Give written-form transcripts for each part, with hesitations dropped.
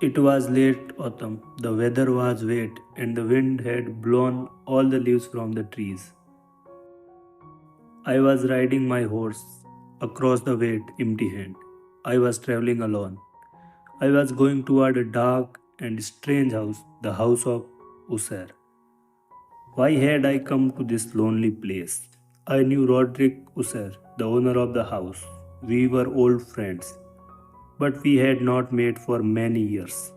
It was late autumn, the weather was wet, and the wind had blown all the leaves from the trees. I was riding my horse across the wet, empty hand. I was traveling alone. I was going toward a dark and strange house, the house of Usair. Why had I come to this lonely place? I knew Roderick Usair, the owner of the house. We were old friends, but we had not met for many years.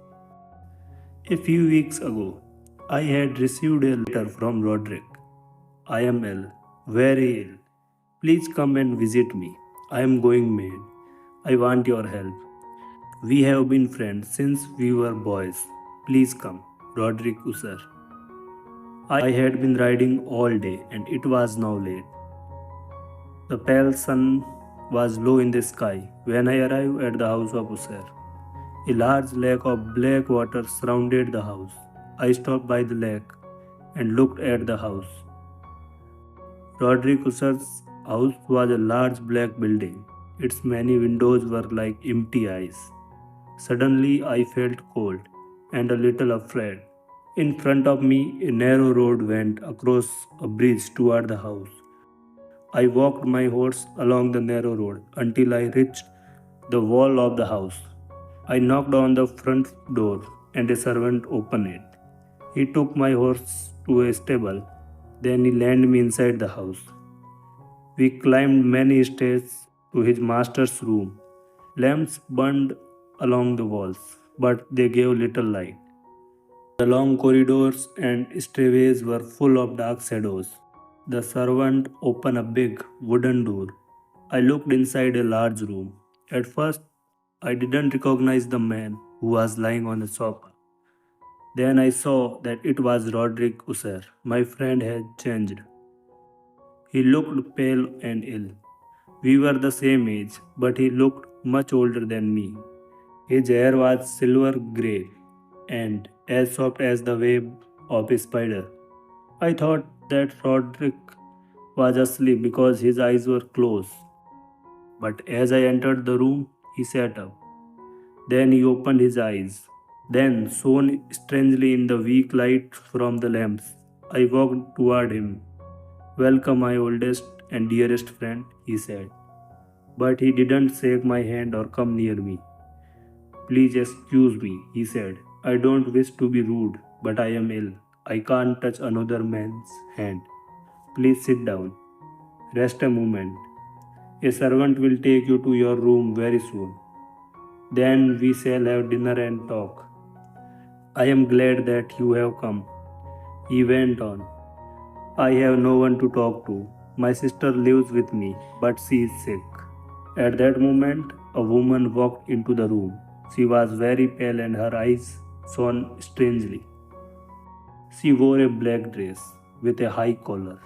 A few weeks ago, I had received a letter from Roderick. I am ill, very ill. Please come and visit me. I am going mad. I want your help. We have been friends since we were boys. Please come, Roderick Usser. I had been riding all day and it was now late. The pale sun was low in the sky when I arrived at the house of Usser. A large lake of black water surrounded the house. I stopped by the lake and looked at the house. Roderick Usser's house was a large black building. Its many windows were like empty eyes. Suddenly, I felt cold and a little afraid. In front of me, a narrow road went across a bridge toward the house. I walked my horse along the narrow road until I reached the wall of the house. I knocked on the front door and a servant opened it. He took my horse to a stable. Then he led me inside the house. We climbed many stairs to his master's room. Lamps burned along the walls, but they gave little light. The long corridors and stairways were full of dark shadows. The servant opened a big wooden door. I looked inside a large room. At first, I didn't recognize the man who was lying on a sofa. Then I saw that it was Roderick Usser. My friend had changed. He looked pale and ill. We were the same age, but he looked much older than me. His hair was silver grey and as soft as the web of a spider. I thought that Roderick was asleep because his eyes were closed. But as I entered the room, he sat up. Then he opened his eyes. Then, shone strangely in the weak light from the lamps, I walked toward him. Welcome, my oldest and dearest friend, he said. But he didn't shake my hand or come near me. Please excuse me, he said. I don't wish to be rude, but I am ill. I can't touch another man's hand. Please sit down. Rest a moment. A servant will take you to your room very soon. Then we shall have dinner and talk. I am glad that you have come. He went on. I have no one to talk to. My sister lives with me, but she is sick. At that moment, a woman walked into the room. She was very pale and her eyes shone strangely. She wore a black dress with a high collar.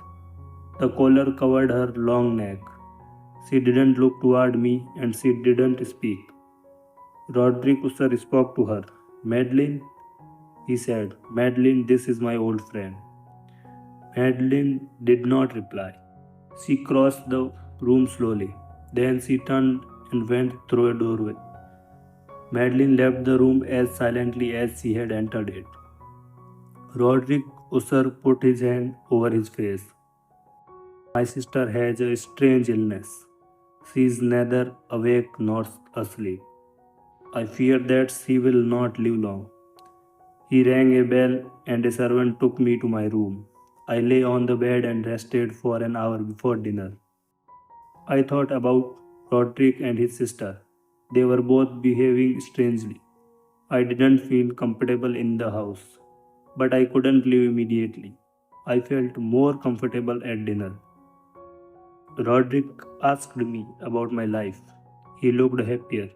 The collar covered her long neck. She didn't look toward me and she didn't speak. Roderick Usser spoke to her. Madeline, he said. Madeline, this is my old friend. Madeline did not reply. She crossed the room slowly. Then she turned and went through a doorway. Madeline left the room as silently as she had entered it. Roderick Usser put his hand over his face. My sister has a strange illness. She is neither awake nor asleep. I fear that she will not live long. He rang a bell and a servant took me to my room. I lay on the bed and rested for an hour before dinner. I thought about Roderick and his sister. They were both behaving strangely. I didn't feel comfortable in the house, but I couldn't leave immediately. I felt more comfortable at dinner. Roderick asked me about my life. He looked happier.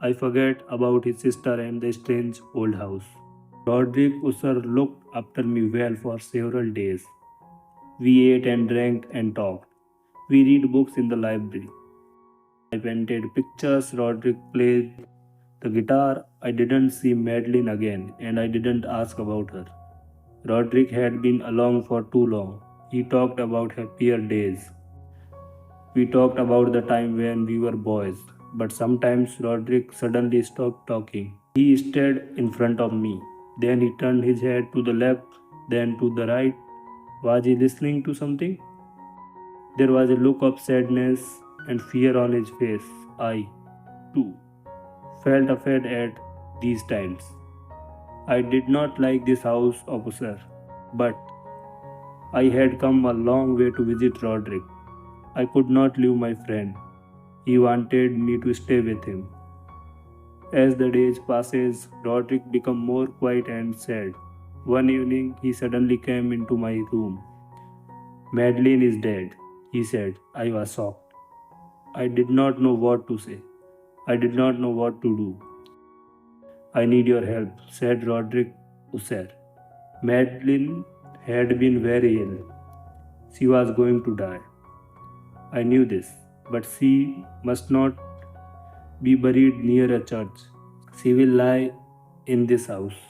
I forgot about his sister and the strange old house. Roderick Usser looked after me well for several days. We ate and drank and talked. We read books in the library. I painted pictures. Roderick played the guitar. I didn't see Madeline again and I didn't ask about her. Roderick had been along for too long. He talked about happier days. We talked about the time when we were boys, but sometimes Roderick suddenly stopped talking. He stared in front of me. Then he turned his head to the left, then to the right. Was he listening to something? There was a look of sadness and fear on his face. I, too, felt afraid at these times. I did not like this house officer, but I had come a long way to visit Roderick. I could not leave my friend. He wanted me to stay with him. As the days passes, Roderick became more quiet and sad. One evening, he suddenly came into my room. Madeline is dead, he said. I was shocked. I did not know what to say. I did not know what to do. I need your help, said Roderick Usser. Madeline had been very ill. She was going to die. I knew this, but she must not be buried near a church. She will lie in this house.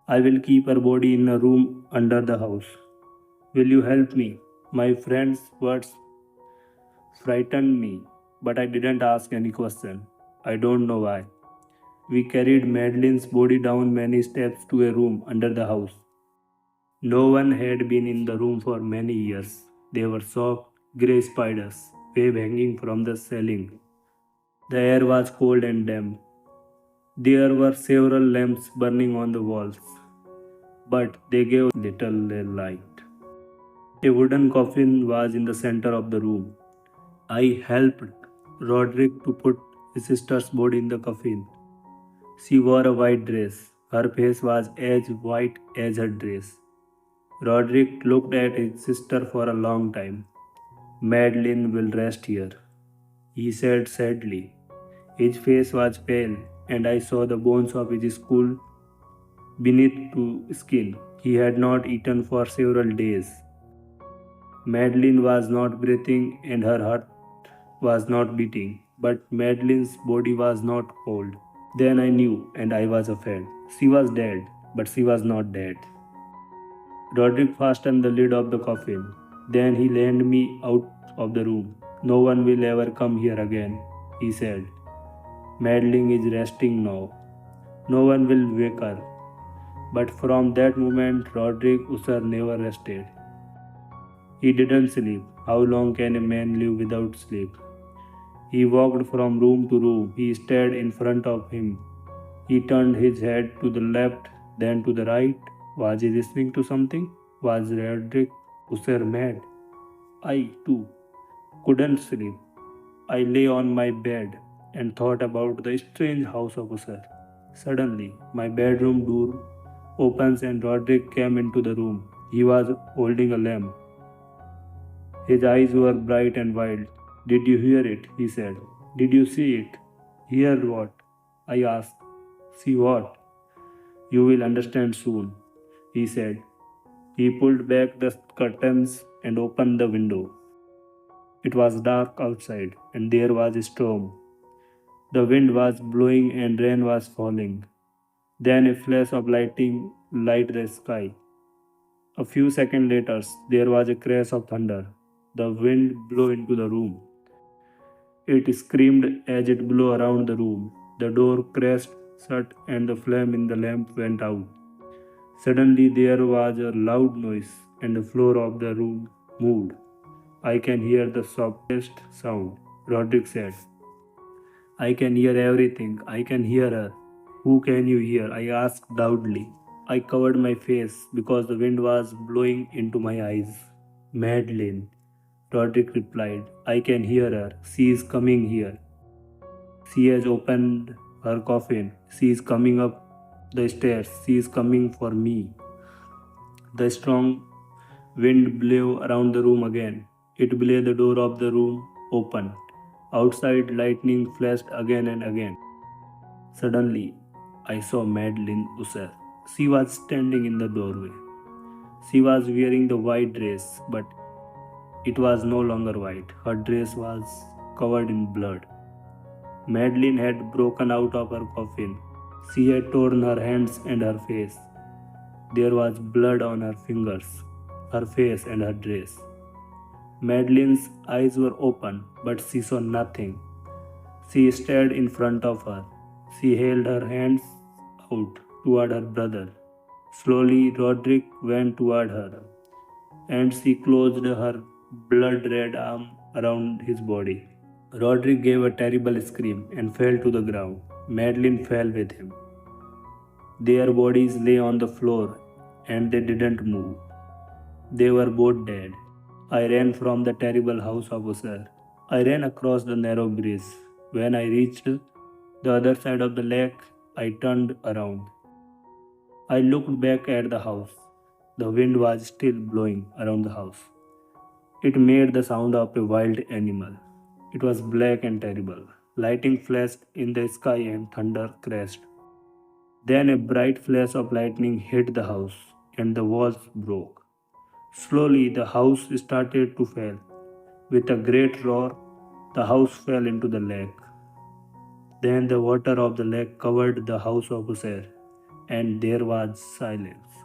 I will keep her body in a room under the house. Will you help me? My friend's words frightened me, but I didn't ask any question. I don't know why. We carried Madeline's body down many steps to a room under the house. No one had been in the room for many years. There were soft, grey spiders, web hanging from the ceiling. The air was cold and damp. There were several lamps burning on the walls, but they gave little light. A wooden coffin was in the center of the room. I helped Roderick to put his sister's body in the coffin. She wore a white dress. Her face was as white as her dress. Roderick looked at his sister for a long time. Madeline will rest here, he said sadly. His face was pale, and I saw the bones of his skull beneath the skin. He had not eaten for several days. Madeline was not breathing and her heart was not beating, but Madeline's body was not cold. Then I knew, and I was afraid. She was dead, but she was not dead. Roderick fastened the lid of the coffin. Then he led me out of the room. No one will ever come here again, he said. Madeline is resting now. No one will wake her. But from that moment, Roderick Usser never rested. He didn't sleep. How long can a man live without sleep? He walked from room to room. He stared in front of him. He turned his head to the left, then to the right. Was he listening to something? Was Roderick Usser mad? I, too, couldn't sleep. I lay on my bed and thought about the strange house of Usser. Suddenly, my bedroom door opens and Roderick came into the room. He was holding a lamp. His eyes were bright and wild. Did you hear it? He said. Did you see it? Hear what? I asked. See what? You will understand soon, he said. He pulled back the curtains and opened the window. It was dark outside and there was a storm. The wind was blowing and rain was falling. Then a flash of lightning lit the sky. A few seconds later, there was a crash of thunder. The wind blew into the room. It screamed as it blew around the room. The door crashed shut and the flame in the lamp went out. Suddenly there was a loud noise and the floor of the room moved. I can hear the softest sound, Roderick said. I can hear everything. I can hear her. Who can you hear? I asked loudly. I covered my face because the wind was blowing into my eyes. Madeline, Roderick replied. I can hear her. She is coming here. She has opened her coffin. She is coming up the stairs. She is coming for me. The strong wind blew around the room again. It blew the door of the room open. Outside, lightning flashed again and again. Suddenly, I saw Madeline Usser. She was standing in the doorway. She was wearing the white dress, but it was no longer white. Her dress was covered in blood. Madeline had broken out of her coffin. She had torn her hands and her face. There was blood on her fingers, her face, and her dress. Madeline's eyes were open, but she saw nothing. She stared in front of her. She held her hands out toward her brother. Slowly, Roderick went toward her, and she closed her blood red arm around his body. Roderick gave a terrible scream and fell to the ground. Madeline fell with him. Their bodies lay on the floor and they didn't move. They were both dead. I ran from the terrible house officer. I ran across the narrow bridge. When I reached the other side of the lake, I turned around. I looked back at the house. The wind was still blowing around the house. It made the sound of a wild animal. It was black and terrible. Lightning flashed in the sky and thunder crashed. Then a bright flash of lightning hit the house, and the walls broke. Slowly, the house started to fall. With a great roar, the house fell into the lake. Then the water of the lake covered the house of Usair, and there was silence.